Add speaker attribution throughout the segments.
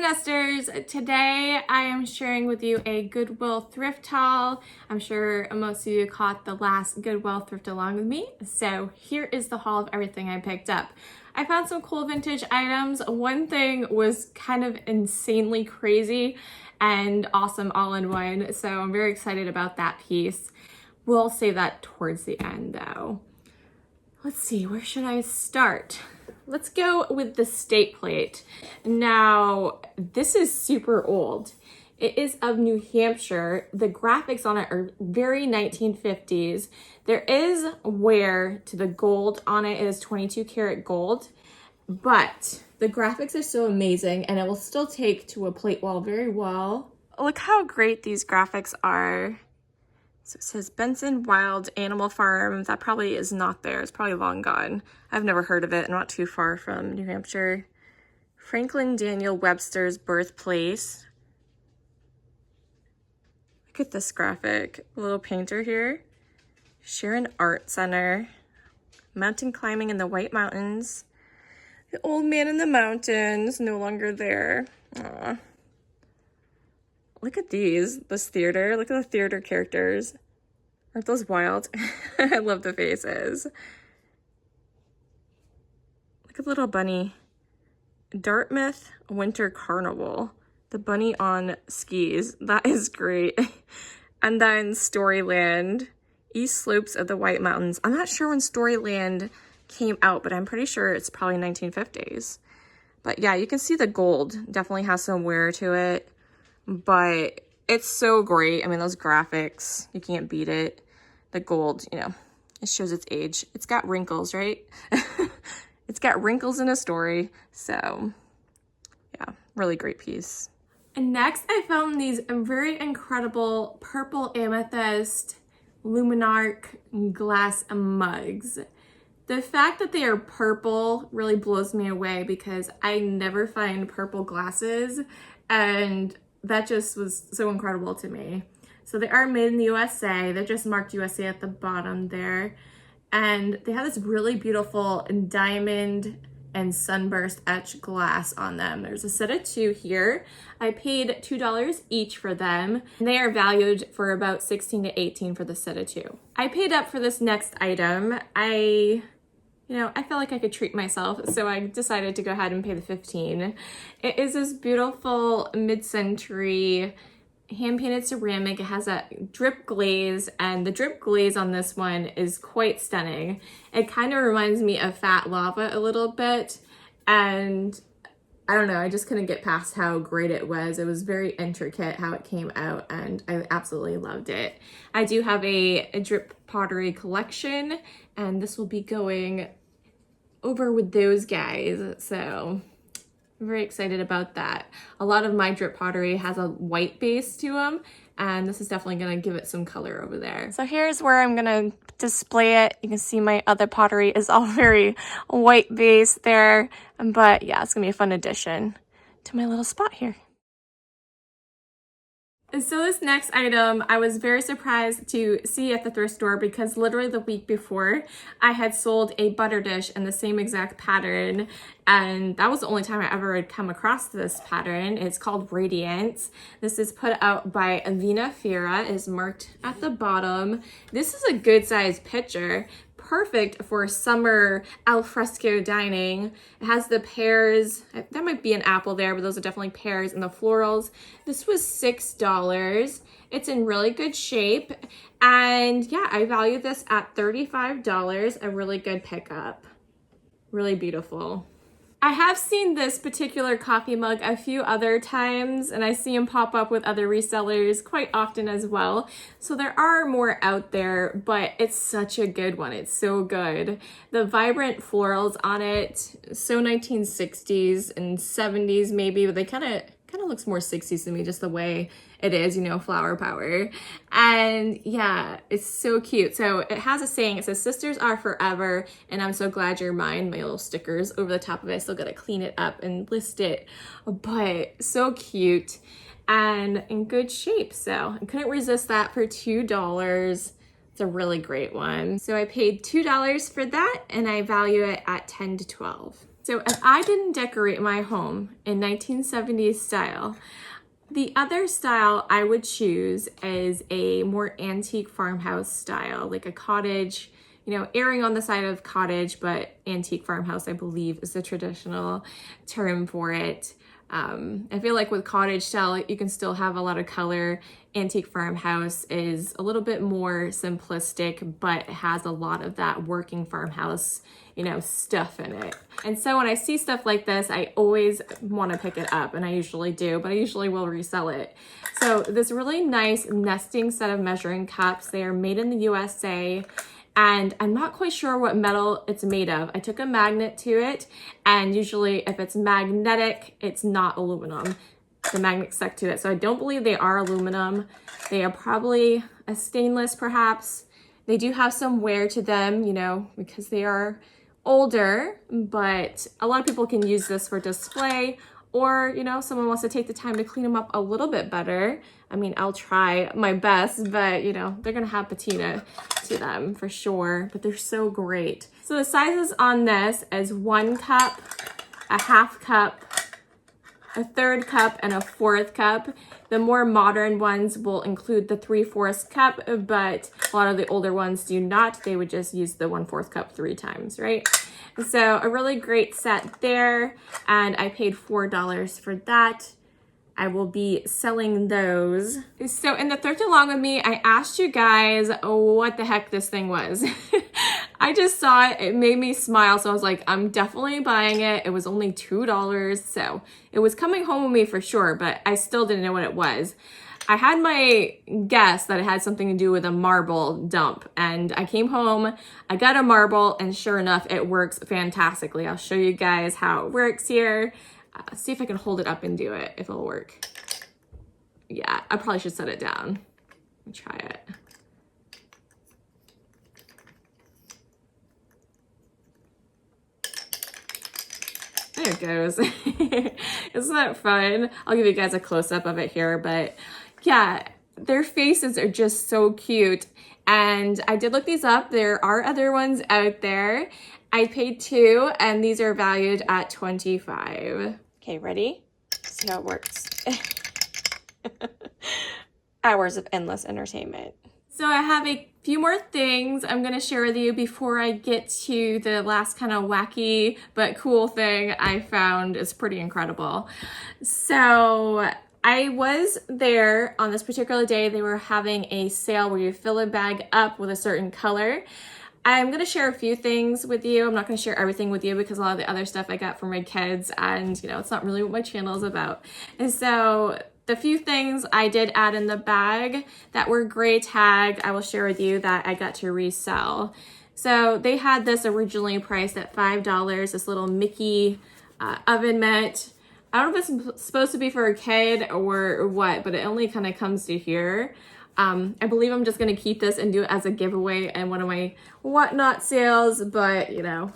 Speaker 1: Nesters, today I am sharing with you a Goodwill thrift haul. I'm sure most of you caught the last Goodwill thrift along with me, so here is the haul of everything I picked up. I found some cool vintage items. One thing was kind of insanely crazy and awesome all in one, so I'm very excited about that piece. We'll save that towards the end though. Let's see, where should I start? Let's go with the state plate. Now, this is super old. It is of New Hampshire. The graphics on it are very 1950s. There is wear to the gold on it. It is 22 karat gold, but the graphics are so amazing and it will still take to a plate wall very well. Look how great these graphics are. So it says Benson Wild Animal Farm. That probably is not there. It's probably long gone. I've never heard of it. I'm not too far from New Hampshire. Franklin Daniel Webster's birthplace. Look at this graphic. A little painter here. Sharon Art Center. Mountain climbing in the White Mountains. The old man in the mountains, no longer there. Aww. Look at these, this theater. Look at the theater characters. Aren't those wild? I love the faces. Look at the little bunny. Dartmouth Winter Carnival. The bunny on skis. That is great. And then Storyland. East Slopes of the White Mountains. I'm not sure when Storyland came out, but I'm pretty sure it's probably 1950s. But yeah, you can see the gold definitely has some wear to it. But it's so great. I mean, those graphics, you can't beat it. The gold, you know, it shows its age. It's got wrinkles, right? It's got wrinkles in a story. So yeah, really great piece. And next I found these very incredible purple amethyst luminarc glass mugs. The fact that they are purple really blows me away because I never find purple glasses, and that just was so incredible to me. So they are made in the USA. They're just marked USA at the bottom there. And they have this really beautiful diamond and sunburst etched glass on them. There's a set of 2 here. I paid $2 each for them. And they are valued for about $16 to $18 for the set of 2. I paid up for this next item. I felt like I could treat myself, so I decided to go ahead and pay the $15. It is this beautiful mid-century hand-painted ceramic. It has a drip glaze, and the drip glaze on this one is quite stunning. It kind of reminds me of Fat Lava a little bit, and I don't know, I just couldn't get past how great it was. It was very intricate how it came out, and I absolutely loved it. I do have a drip pottery collection, and this will be going over with those guys, so I'm very excited about that. A lot of my drip pottery has a white base to them, and this is definitely gonna give it some color over there. So here's where I'm gonna display it. You can see my other pottery is all very white base there, but yeah, it's gonna be a fun addition to my little spot here. So this next item, I was very surprised to see at the thrift store because literally the week before, I had sold a butter dish in the same exact pattern, and that was the only time I ever had come across this pattern. It's called Radiance. This is put out by Avina Fira. It is marked at the bottom. This is a good sized pitcher. Perfect for summer al fresco dining. It has the pears, that might be an apple there, but those are definitely pears, and the florals. This was $6. It's in really good shape, and yeah, I value this at $35. A really good pickup. Really beautiful. I have seen this particular coffee mug a few other times, and I see them pop up with other resellers quite often as well. So there are more out there, but it's such a good one. It's so good. The vibrant florals on it, so 1960s and 70s maybe, but they kind of looks more 60s to me, just the way it is, you know, flower power. And yeah, it's so cute. So it has a saying, it says, "Sisters are forever, and I'm so glad you're mine." My little stickers over the top of it. I still gotta clean it up and list it, but so cute and in good shape. So I couldn't resist that for $2. It's a really great one. So I paid $2 for that, and I value it at $10 to $12. So if I didn't decorate my home in 1970s style, the other style I would choose is a more antique farmhouse style, like a cottage, you know, erring on the side of cottage, but antique farmhouse, I believe, is the traditional term for it. I feel like with cottage style, you can still have a lot of color. Antique farmhouse is a little bit more simplistic, but has a lot of that working farmhouse, you know, stuff in it. And so when I see stuff like this, I always want to pick it up, and I usually do, but I usually will resell it. So this really nice nesting set of measuring cups, they are made in the USA. And I'm not quite sure what metal it's made of. I took a magnet to it, and usually if it's magnetic, it's not aluminum. The magnet stuck to it. So I don't believe they are aluminum. They are probably a stainless perhaps. They do have some wear to them, you know, because they are older, but a lot of people can use this for display, or, you know, someone wants to take the time to clean them up a little bit better. I mean, I'll try my best, but you know, they're gonna have patina to them for sure, but they're so great. So the sizes on this is 1 cup, a half cup, a 1/3 cup, and a 1/4 cup. The more modern ones will include the 3/4 cup, but a lot of the older ones do not. They would just use the 1/4 cup 3 times, right? So a really great set there, and I paid $4 for that. I will be selling those. So in the thrift along with me, I asked you guys what the heck this thing was. I just saw it, it made me smile, so I was like, I'm definitely buying it. It was only $2, so it was coming home with me for sure, but I still didn't know what it was. I had my guess that it had something to do with a marble dump, and I came home, I got a marble, and sure enough, it works fantastically. I'll show you guys how it works here. See if I can hold it up and do it, if it'll work. Yeah, I probably should set it down. Let me try it. There it goes. Isn't that fun? I'll give you guys a close-up of it here, but yeah, their faces are just so cute. And I did look these up. There are other ones out there. I paid $2, and these are valued at $25. Okay, ready? See how it works. Hours of endless entertainment. So I have a few more things I'm gonna share with you before I get to the last kind of wacky but cool thing I found. Is pretty incredible. So I was there on this particular day. They were having a sale where you fill a bag up with a certain color. I'm going to share a few things with you. I'm not going to share everything with you because a lot of the other stuff I got for my kids, and you know, it's not really what my channel is about. And so the few things I did add in the bag that were gray tag, I will share with you that I got to resell. So they had this originally priced at $5, this little Mickey oven mitt. I don't know if it's supposed to be for a kid or what, but it only kind of comes to here. I believe I'm just going to keep this and do it as a giveaway in one of my whatnot sales, but you know,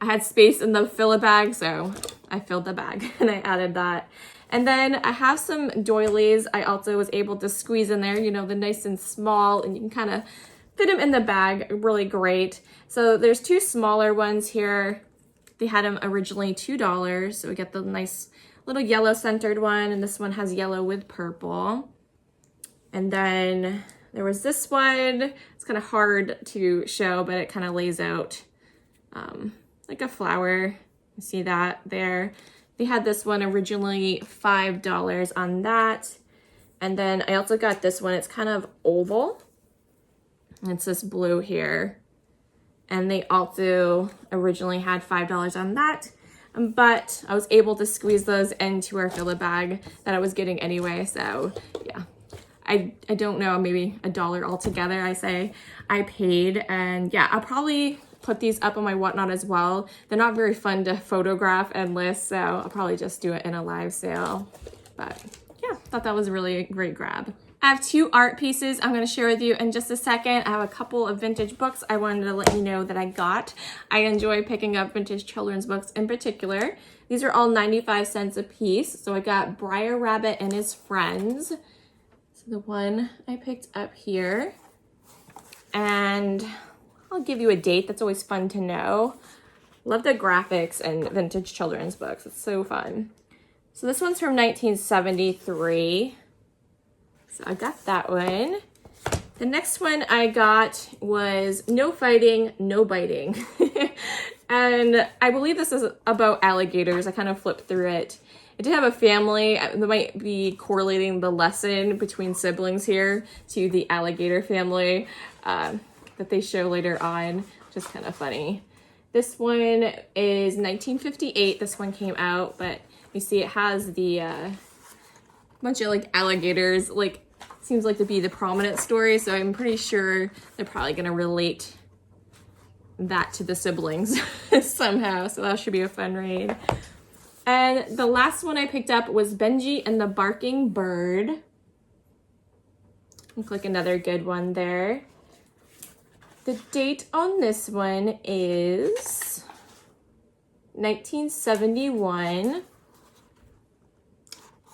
Speaker 1: I had space in the fill a bag, so I filled the bag and I added that. And then I have some doilies I also was able to squeeze in there, you know, the nice and small, and you can kind of fit them in the bag really great. So there's 2 smaller ones here. They had them originally $2, so we get the nice little yellow centered one, and this one has yellow with purple. And then there was this one. It's kind of hard to show, but it kind of lays out like a flower. You see that there. They had this one originally $5 on that. And then I also got this one. It's kind of oval. It's this blue here. And they also originally had $5 on that. But I was able to squeeze those into our fill a bag that I was getting anyway. So yeah. I don't know, maybe $1 altogether, I say I paid. And yeah, I'll probably put these up on my whatnot as well. They're not very fun to photograph and list, so I'll probably just do it in a live sale. But yeah, thought that was a really great grab. I have 2 art pieces I'm going to share with you in just a second. I have a couple of vintage books I wanted to let you know that I got. I enjoy picking up vintage children's books in particular. These are all 95 cents a piece. So I got Briar Rabbit and His Friends. The one I picked up here, and I'll give you a date. That's always fun to know. Love the graphics and vintage children's books. It's so fun. So this one's from 1973. So I got that one. The next one I got was No Fighting, No Biting. And I believe this is about alligators. I kind of flipped through it. It did have a family. That might be correlating the lesson between siblings here to the alligator family that they show later on, which is kind of funny. This one is 1958. This one came out, but you see it has the bunch of like alligators, like seems like to be the prominent story. So I'm pretty sure they're probably gonna relate that to the siblings somehow. So that should be a fun read. And the last one I picked up was Benji and the Barking Bird. Looks like another good one there. The date on this one is 1971.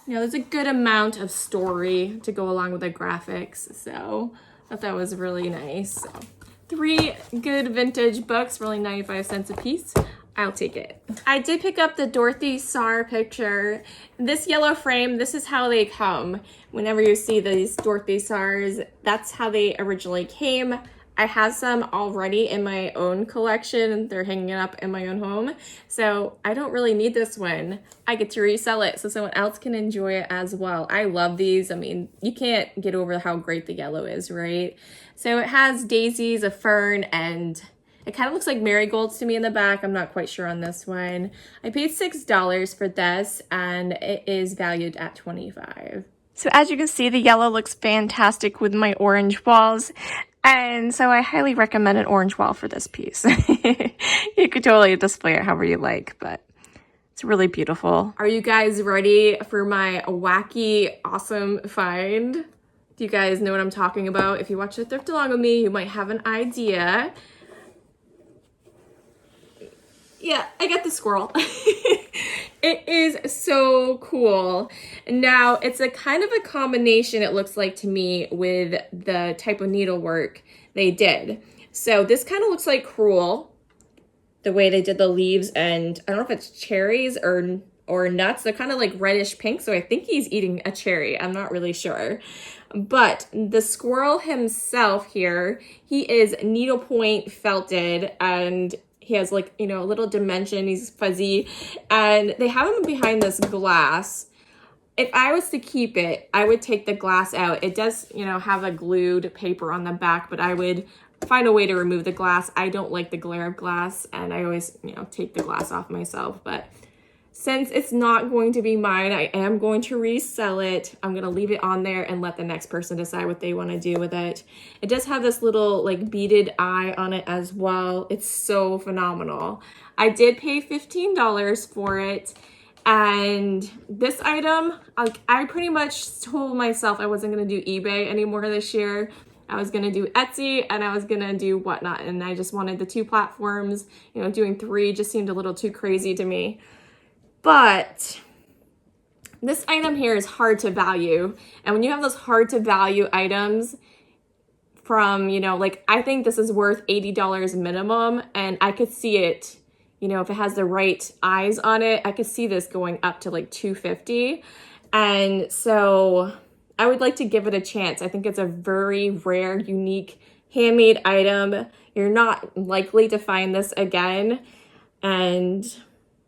Speaker 1: You know, there's a good amount of story to go along with the graphics, so I thought that was really nice. So 3 good vintage books for only 95 cents a piece. I'll take it. I did pick up the Dorothy Saar picture. This yellow frame, this is how they come. Whenever you see these Dorothy Saars, that's how they originally came. I have some already in my own collection. They're hanging up in my own home. So I don't really need this one. I get to resell it so someone else can enjoy it as well. I love these. I mean, you can't get over how great the yellow is, right? So it has daisies, a fern, and it kind of looks like marigolds to me in the back. I'm not quite sure on this one. I paid $6 for this, and it is valued at $25. So as you can see, the yellow looks fantastic with my orange walls. And so I highly recommend an orange wall for this piece. You could totally display it however you like, but it's really beautiful. Are you guys ready for my wacky, awesome find? Do you guys know what I'm talking about? If you watch the thrift along with me, you might have an idea. Yeah, I got the squirrel. It is so cool. Now, it's a kind of a combination, it looks like to me, with the type of needlework they did. So this kind of looks like Cruel, the way they did the leaves, and I don't know if it's cherries or nuts. They're kind of like reddish pink, so I think he's eating a cherry. I'm not really sure. But the squirrel himself here, he is needlepoint felted, and he has like, you know, a little dimension. He's fuzzy, and they have him behind this glass. If I was to keep it, I would take the glass out. It does, you know, have a glued paper on the back, but I would find a way to remove the glass. I don't like the glare of glass, and I always, you know, take the glass off myself. But since it's not going to be mine, I am going to resell it. I'm going to leave it on there and let the next person decide what they want to do with it. It does have this little like beaded eye on it as well. It's so phenomenal. I did pay $15 for it. And this item, I pretty much told myself I wasn't going to do eBay anymore this year. I was going to do Etsy and I was going to do whatnot. And I just wanted the 2 platforms. You know, doing 3 just seemed a little too crazy to me. But this item here is hard to value. And when you have those hard to value items from, you know, like I think this is worth $80 minimum, and I could see it, you know, if it has the right eyes on it, I could see this going up to like $250. And so I would like to give it a chance. I think it's a very rare, unique handmade item. You're not likely to find this again. And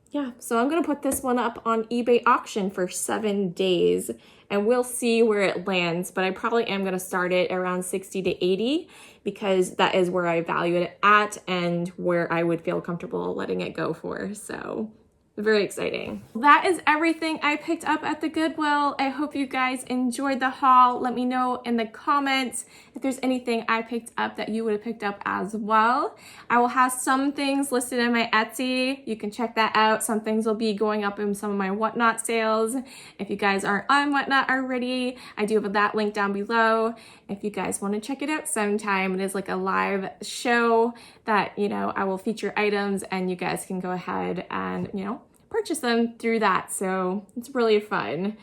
Speaker 1: yeah, so I'm going to put this one up on eBay auction for 7 days, and we'll see where it lands, but I probably am going to start it around 60 to 80 because that is where I value it at and where I would feel comfortable letting it go for. So very exciting. That is everything I picked up at the Goodwill. I hope you guys enjoyed the haul. Let me know in the comments if there's anything I picked up that you would have picked up as well. I will have some things listed in my Etsy. You can check that out. Some things will be going up in some of my Whatnot sales. If you guys aren't on Whatnot already, I do have that link down below. If you guys want to check it out sometime, it is like a live show that, you know, I will feature items and you guys can go ahead and, you know, purchase them through that. So it's really fun.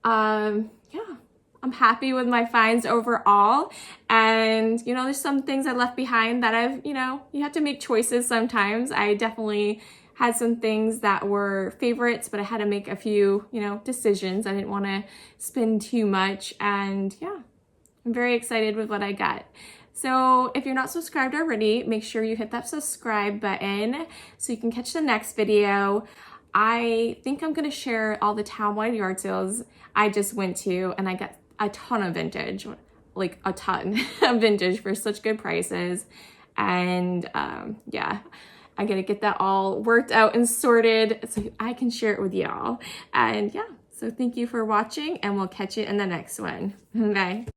Speaker 1: Yeah, I'm happy with my finds overall. And, you know, there's some things I left behind that I've, you know, you have to make choices sometimes. I definitely had some things that were favorites, but I had to make a few, you know, decisions. I didn't want to spend too much. And yeah, I'm very excited with what I got. So if you're not subscribed already, make sure you hit that subscribe button so you can catch the next video. I think I'm gonna share all the town-wide yard sales I just went to, and I got a ton of vintage, like a ton of vintage for such good prices. And yeah, I gotta get that all worked out and sorted so I can share it with y'all. And yeah, so thank you for watching, and we'll catch you in the next one. Bye.